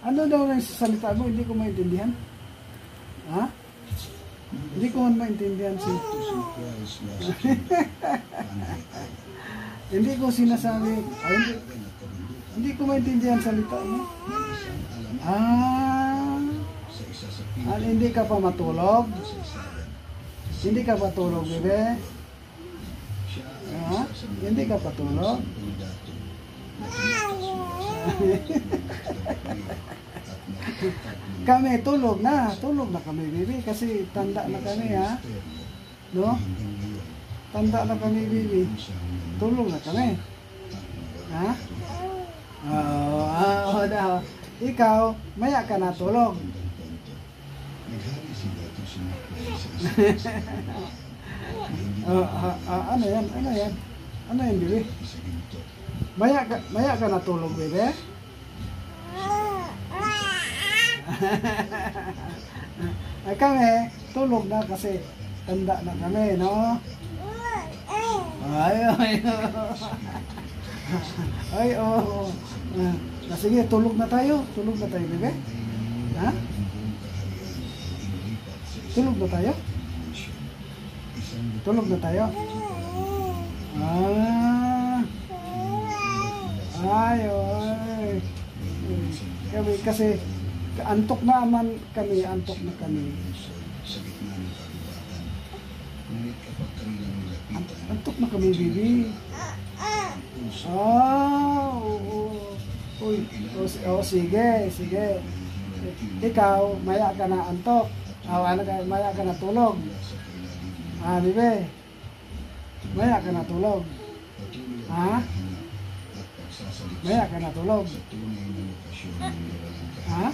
Ano daw ang salita mo? Hindi ko maintindihan. Ha? Hindi ko man maintindihan si... Hindi ko sinasabi. Hindi ko maintindihan salita mo. Hindi ka pa matulog? Hindi ka pa tulog, bebe? Hindi ka pa tulog? Kami tulog na kami, baby, kasi tanda na kami, ha? No? Tanda na kami, baby. Tulog na kami. Ha? Oo, daw. Ikaw, maya ka na tulog. Ano yan? Ano yan, baby? Maya ka na tulog, baby? Kami, tulog na kasi tanda na kami, no? Sige, tulog na tayo, bebe. Ha? Tulog na tayo? Tulog na tayo? Kami kasi antok na kami. Antok na kami, baby. Sige. Ikaw, maya ka na antok. Maya ka na tulog. Bebe. Maya ka na tulog. Ha? Maya ka na tulog. Ha?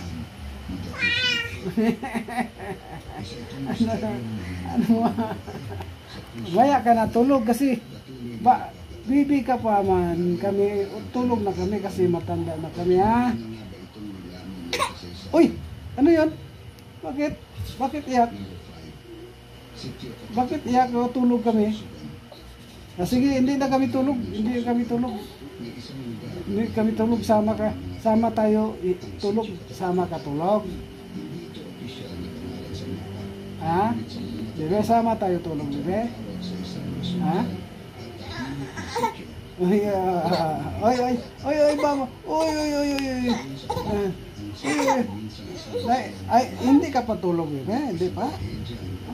Maya ka na tulog kasi bibi ka pa man, kami tulog na kami kasi matanda na kami, ha? Uy! Ano yan? Bakit iyak? Bakit iyak? Tulog kami. Sige, hindi kami tulog. Sama tayo tulog. Sama ka tulog. Ha? Bebe, sama tayo tulog, bebe. Ha? Mama. Hindi ka pa tulog, bebe. Hindi pa?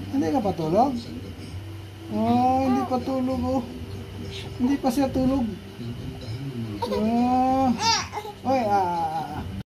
Hindi ka pa tulog? Hindi pa tulog, oh. Hindi pa siya tulog.